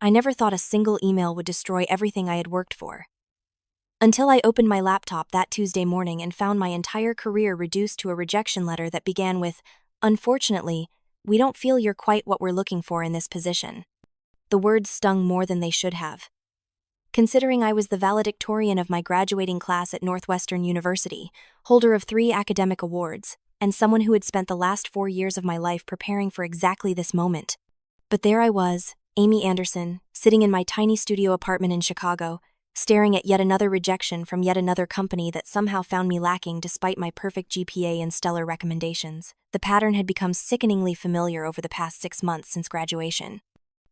I never thought a single email would destroy everything I had worked for. Until I opened my laptop that Tuesday morning and found my entire career reduced to a rejection letter that began with, "Unfortunately, we don't feel you're quite what we're looking for in this position." The words stung more than they should have. Considering I was the valedictorian of my graduating class at Northwestern University, holder of 3 academic awards, and someone who had spent the last 4 years of my life preparing for exactly this moment. But there I was, Amy Anderson, sitting in my tiny studio apartment in Chicago, staring at yet another rejection from yet another company that somehow found me lacking despite my perfect GPA and stellar recommendations. The pattern had become sickeningly familiar over the past 6 months since graduation.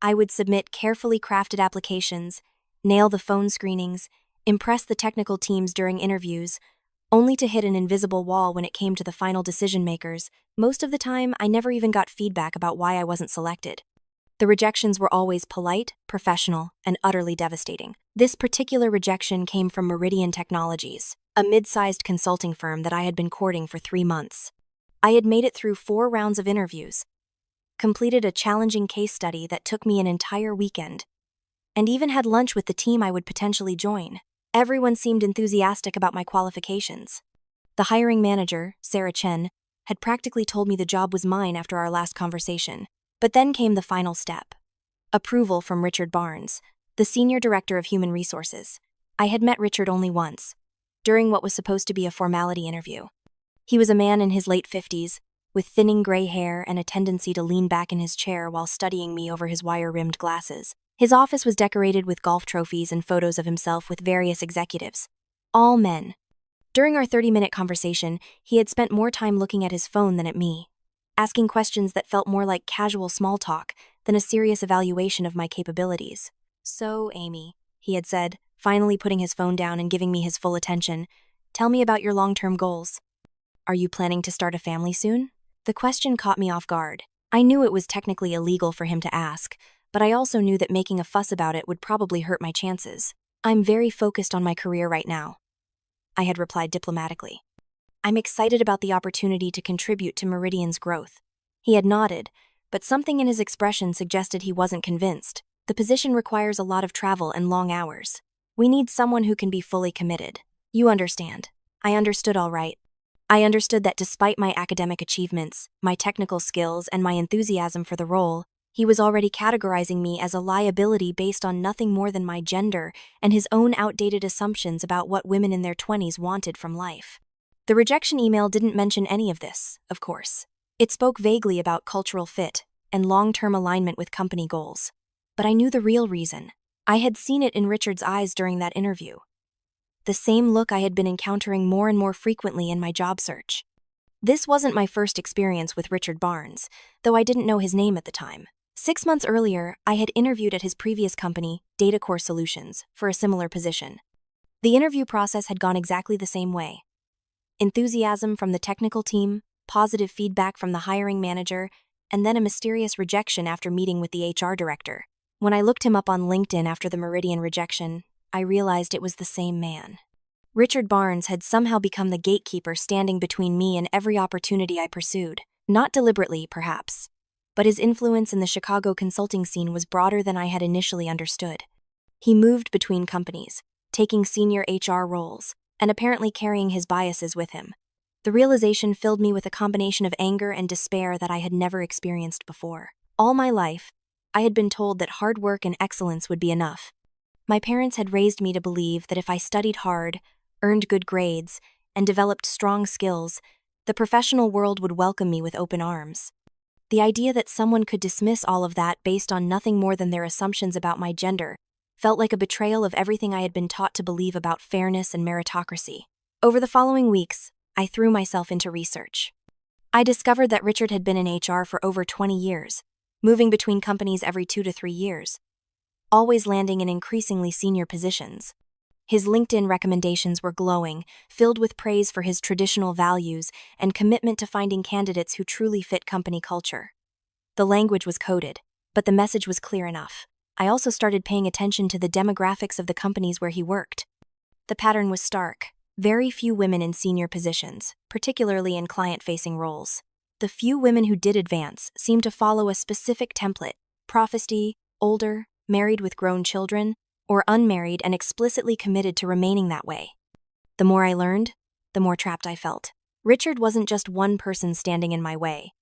I would submit carefully crafted applications, nail the phone screenings, impress the technical teams during interviews, only to hit an invisible wall when it came to the final decision makers. Most of the time, I never even got feedback about why I wasn't selected. The rejections were always polite, professional, and utterly devastating. This particular rejection came from Meridian Technologies, a mid-sized consulting firm that I had been courting for 3 months. I had made it through 4 rounds of interviews, completed a challenging case study that took me an entire weekend, and even had lunch with the team I would potentially join. Everyone seemed enthusiastic about my qualifications. The hiring manager, Sarah Chen, had practically told me the job was mine after our last conversation. But then came the final step. Approval from Richard Barnes, the Senior Director of Human Resources. I had met Richard only once, during what was supposed to be a formality interview. He was a man in his late 50s, with thinning gray hair and a tendency to lean back in his chair while studying me over his wire-rimmed glasses. His office was decorated with golf trophies and photos of himself with various executives, all men. During our 30-minute conversation, he had spent more time looking at his phone than at me, asking questions that felt more like casual small talk than a serious evaluation of my capabilities. "So, Amy," he had said, finally putting his phone down and giving me his full attention, "tell me about your long-term goals. Are you planning to start a family soon?" The question caught me off guard. I knew it was technically illegal for him to ask, but I also knew that making a fuss about it would probably hurt my chances. "I'm very focused on my career right now," I had replied diplomatically. "I'm excited about the opportunity to contribute to Meridian's growth." He had nodded, but something in his expression suggested he wasn't convinced. "The position requires a lot of travel and long hours. We need someone who can be fully committed. You understand." I understood all right. I understood that despite my academic achievements, my technical skills, and my enthusiasm for the role, he was already categorizing me as a liability based on nothing more than my gender and his own outdated assumptions about what women in their 20s wanted from life. The rejection email didn't mention any of this, of course. It spoke vaguely about cultural fit and long-term alignment with company goals. But I knew the real reason. I had seen it in Richard's eyes during that interview. The same look I had been encountering more and more frequently in my job search. This wasn't my first experience with Richard Barnes, though I didn't know his name at the time. 6 months earlier, I had interviewed at his previous company, DataCore Solutions, for a similar position. The interview process had gone exactly the same way. Enthusiasm from the technical team, positive feedback from the hiring manager, and then a mysterious rejection after meeting with the HR director. When I looked him up on LinkedIn after the Meridian rejection, I realized it was the same man. Richard Barnes had somehow become the gatekeeper standing between me and every opportunity I pursued. Not deliberately, perhaps, but his influence in the Chicago consulting scene was broader than I had initially understood. He moved between companies, taking senior HR roles, and apparently carrying his biases with him. The realization filled me with a combination of anger and despair that I had never experienced before. All my life, I had been told that hard work and excellence would be enough. My parents had raised me to believe that if I studied hard, earned good grades, and developed strong skills, the professional world would welcome me with open arms. The idea that someone could dismiss all of that based on nothing more than their assumptions about my gender felt like a betrayal of everything I had been taught to believe about fairness and meritocracy. Over the following weeks, I threw myself into research. I discovered that Richard had been in HR for over 20 years, moving between companies every 2 to 3 years, always landing in increasingly senior positions. His LinkedIn recommendations were glowing, filled with praise for his traditional values and commitment to finding candidates who truly fit company culture. The language was coded, but the message was clear enough. I also started paying attention to the demographics of the companies where he worked. The pattern was stark. Very few women in senior positions, particularly in client-facing roles. The few women who did advance seemed to follow a specific template: prophecy, older, married with grown children, or unmarried and explicitly committed to remaining that way. The more I learned, the more trapped I felt. Richard wasn't just one person standing in my way.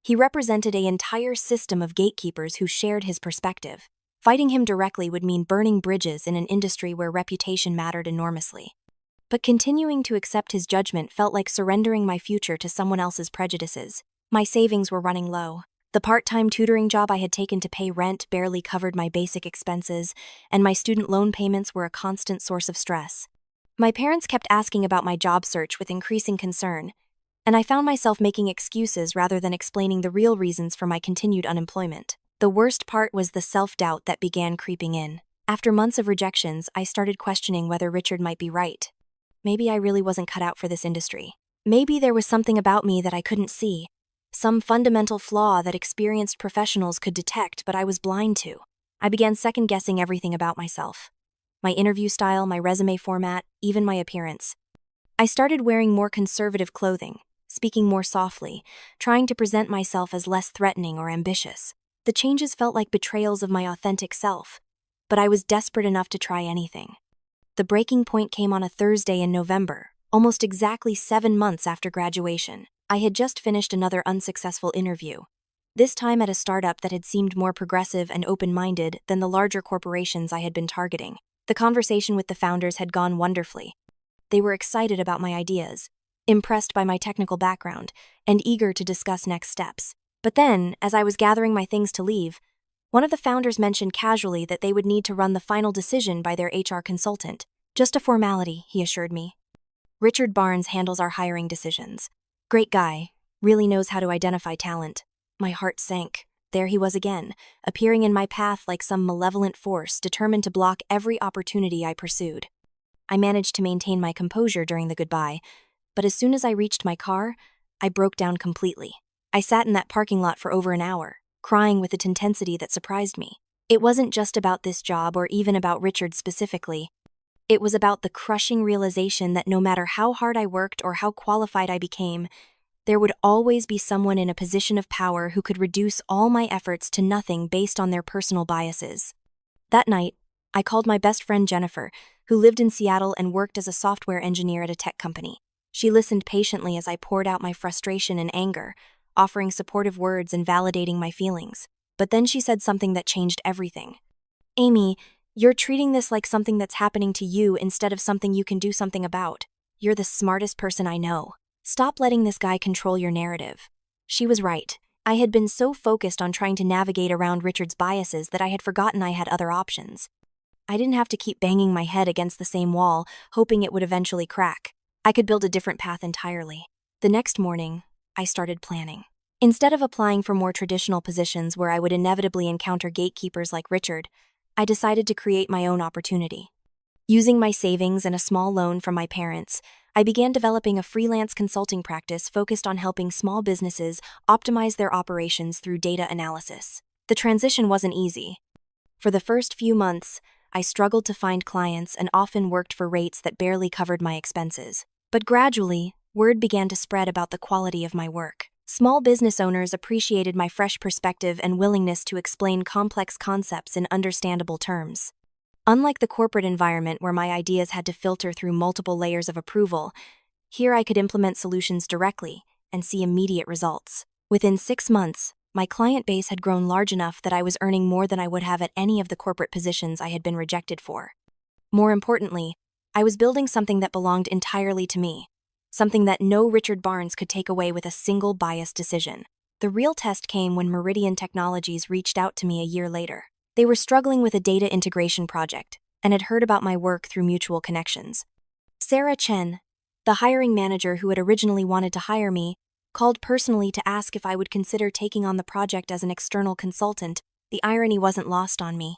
He represented an entire system of gatekeepers who shared his perspective. Fighting him directly would mean burning bridges in an industry where reputation mattered enormously. But continuing to accept his judgment felt like surrendering my future to someone else's prejudices. My savings were running low. The part-time tutoring job I had taken to pay rent barely covered my basic expenses, and my student loan payments were a constant source of stress. My parents kept asking about my job search with increasing concern, and I found myself making excuses rather than explaining the real reasons for my continued unemployment. The worst part was the self-doubt that began creeping in. After months of rejections, I started questioning whether Richard might be right. Maybe I really wasn't cut out for this industry. Maybe there was something about me that I couldn't see, some fundamental flaw that experienced professionals could detect but I was blind to. I began second-guessing everything about myself. My interview style, my resume format, even my appearance. I started wearing more conservative clothing, speaking more softly, trying to present myself as less threatening or ambitious. The changes felt like betrayals of my authentic self, but I was desperate enough to try anything. The breaking point came on a Thursday in November, almost exactly 7 months after graduation. I had just finished another unsuccessful interview, this time at a startup that had seemed more progressive and open-minded than the larger corporations I had been targeting. The conversation with the founders had gone wonderfully. They were excited about my ideas, impressed by my technical background, and eager to discuss next steps. But then, as I was gathering my things to leave, one of the founders mentioned casually that they would need to run the final decision by their HR consultant. Just a formality, he assured me. Richard Barnes handles our hiring decisions. Great guy, really knows how to identify talent. My heart sank. There he was again, appearing in my path like some malevolent force determined to block every opportunity I pursued. I managed to maintain my composure during the goodbye, but as soon as I reached my car, I broke down completely. I sat in that parking lot for over an hour, crying with an intensity that surprised me. It wasn't just about this job or even about Richard specifically. It was about the crushing realization that no matter how hard I worked or how qualified I became, there would always be someone in a position of power who could reduce all my efforts to nothing based on their personal biases. That night, I called my best friend Jennifer, who lived in Seattle and worked as a software engineer at a tech company. She listened patiently as I poured out my frustration and anger, offering supportive words and validating my feelings. But then she said something that changed everything. "Amy, you're treating this like something that's happening to you instead of something you can do something about. You're the smartest person I know. Stop letting this guy control your narrative." She was right. I had been so focused on trying to navigate around Richard's biases that I had forgotten I had other options. I didn't have to keep banging my head against the same wall, hoping it would eventually crack. I could build a different path entirely. The next morning, I started planning. Instead of applying for more traditional positions where I would inevitably encounter gatekeepers like Richard, I decided to create my own opportunity. Using my savings and a small loan from my parents, I began developing a freelance consulting practice focused on helping small businesses optimize their operations through data analysis. The transition wasn't easy. For the first few months, I struggled to find clients and often worked for rates that barely covered my expenses. But gradually, word began to spread about the quality of my work. Small business owners appreciated my fresh perspective and willingness to explain complex concepts in understandable terms. Unlike the corporate environment where my ideas had to filter through multiple layers of approval, here I could implement solutions directly and see immediate results. Within 6 months, my client base had grown large enough that I was earning more than I would have at any of the corporate positions I had been rejected for. More importantly, I was building something that belonged entirely to me, something that no Richard Barnes could take away with a single biased decision. The real test came when Meridian Technologies reached out to me a year later. They were struggling with a data integration project and had heard about my work through mutual connections. Sarah Chen, the hiring manager who had originally wanted to hire me, called personally to ask if I would consider taking on the project as an external consultant. The irony wasn't lost on me.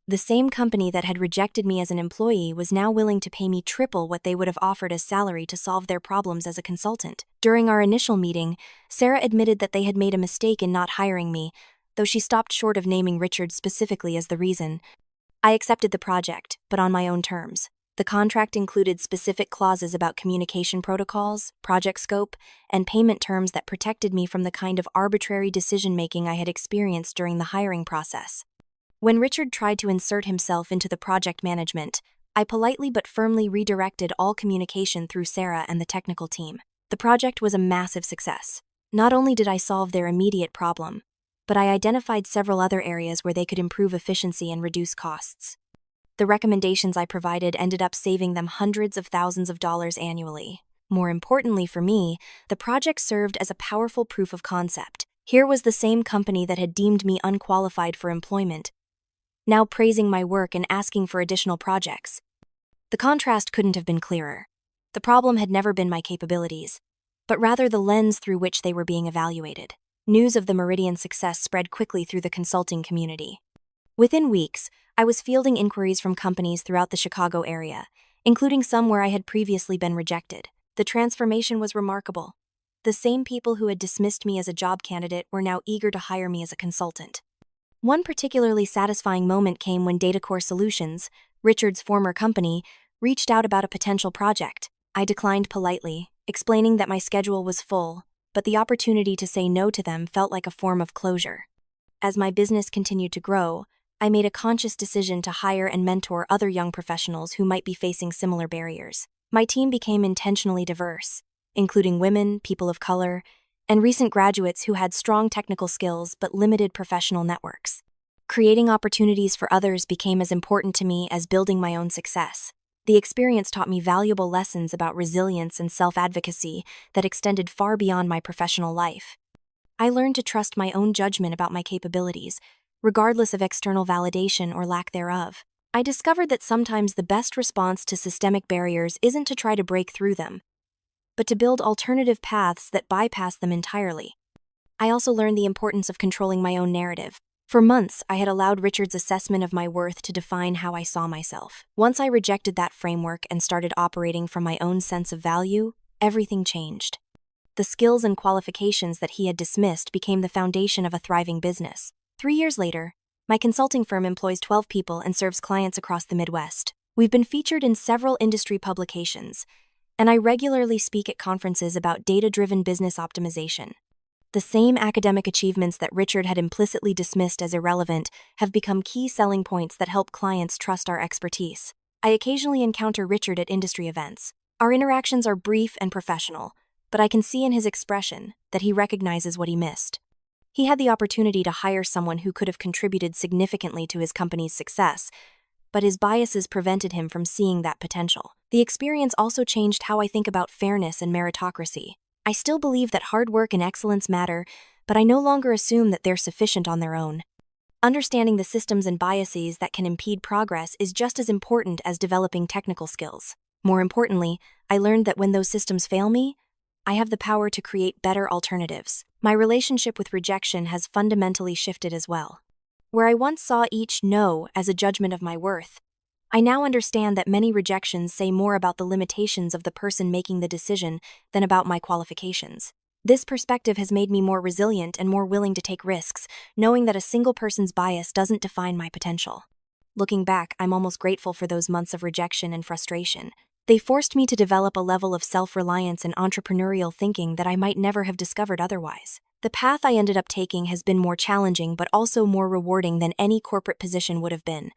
The same company that had rejected me as an employee was now willing to pay me triple what they would have offered as salary to solve their problems as a consultant. During our initial meeting, Sarah admitted that they had made a mistake in not hiring me, though she stopped short of naming Richard specifically as the reason. I accepted the project, but on my own terms. The contract included specific clauses about communication protocols, project scope, and payment terms that protected me from the kind of arbitrary decision-making I had experienced during the hiring process. When Richard tried to insert himself into the project management, I politely but firmly redirected all communication through Sarah and the technical team. The project was a massive success. Not only did I solve their immediate problem, but I identified several other areas where they could improve efficiency and reduce costs. The recommendations I provided ended up saving them hundreds of thousands of dollars annually. More importantly for me, the project served as a powerful proof of concept. Here was the same company that had deemed me unqualified for employment, now praising my work and asking for additional projects. The contrast couldn't have been clearer. The problem had never been my capabilities, but rather the lens through which they were being evaluated. News of the Meridian success spread quickly through the consulting community. Within weeks, I was fielding inquiries from companies throughout the Chicago area, including some where I had previously been rejected. The transformation was remarkable. The same people who had dismissed me as a job candidate were now eager to hire me as a consultant. One particularly satisfying moment came when Datacore Solutions, Richard's former company, reached out about a potential project. I declined politely, explaining that my schedule was full, but the opportunity to say no to them felt like a form of closure. As my business continued to grow, I made a conscious decision to hire and mentor other young professionals who might be facing similar barriers. My team became intentionally diverse, including women, people of color, and recent graduates who had strong technical skills but limited professional networks. Creating opportunities for others became as important to me as building my own success. The experience taught me valuable lessons about resilience and self-advocacy that extended far beyond my professional life. I learned to trust my own judgment about my capabilities, regardless of external validation or lack thereof. I discovered that sometimes the best response to systemic barriers isn't to try to break through them, but to build alternative paths that bypass them entirely. I also learned the importance of controlling my own narrative. For months, I had allowed Richard's assessment of my worth to define how I saw myself. Once I rejected that framework and started operating from my own sense of value, everything changed. The skills and qualifications that he had dismissed became the foundation of a thriving business. 3 years later, my consulting firm employs 12 people and serves clients across the Midwest. We've been featured in several industry publications, and I regularly speak at conferences about data-driven business optimization. The same academic achievements that Richard had implicitly dismissed as irrelevant have become key selling points that help clients trust our expertise. I occasionally encounter Richard at industry events. Our interactions are brief and professional, but I can see in his expression that he recognizes what he missed. He had the opportunity to hire someone who could have contributed significantly to his company's success, but his biases prevented him from seeing that potential. The experience also changed how I think about fairness and meritocracy. I still believe that hard work and excellence matter, but I no longer assume that they're sufficient on their own. Understanding the systems and biases that can impede progress is just as important as developing technical skills. More importantly, I learned that when those systems fail me, I have the power to create better alternatives. My relationship with rejection has fundamentally shifted as well. Where I once saw each no as a judgment of my worth, I now understand that many rejections say more about the limitations of the person making the decision than about my qualifications. This perspective has made me more resilient and more willing to take risks, knowing that a single person's bias doesn't define my potential. Looking back, I'm almost grateful for those months of rejection and frustration. They forced me to develop a level of self-reliance and entrepreneurial thinking that I might never have discovered otherwise. The path I ended up taking has been more challenging but also more rewarding than any corporate position would have been.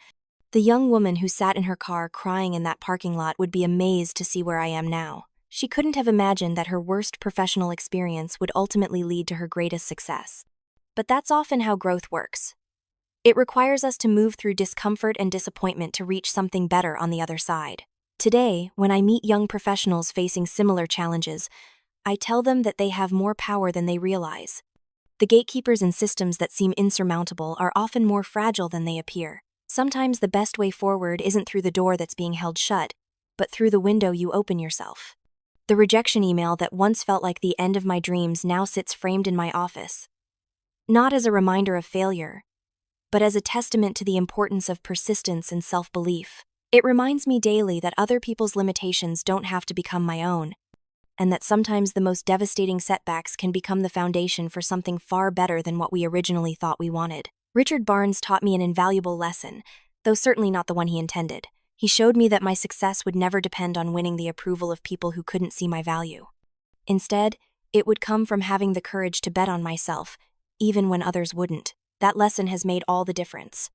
The young woman who sat in her car crying in that parking lot would be amazed to see where I am now. She couldn't have imagined that her worst professional experience would ultimately lead to her greatest success. But that's often how growth works. It requires us to move through discomfort and disappointment to reach something better on the other side. Today, when I meet young professionals facing similar challenges, I tell them that they have more power than they realize. The gatekeepers and systems that seem insurmountable are often more fragile than they appear. Sometimes the best way forward isn't through the door that's being held shut, but through the window you open yourself. The rejection email that once felt like the end of my dreams now sits framed in my office. Not as a reminder of failure, but as a testament to the importance of persistence and self-belief. It reminds me daily that other people's limitations don't have to become my own, and that sometimes the most devastating setbacks can become the foundation for something far better than what we originally thought we wanted. Richard Barnes taught me an invaluable lesson, though certainly not the one he intended. He showed me that my success would never depend on winning the approval of people who couldn't see my value. Instead, it would come from having the courage to bet on myself, even when others wouldn't. That lesson has made all the difference.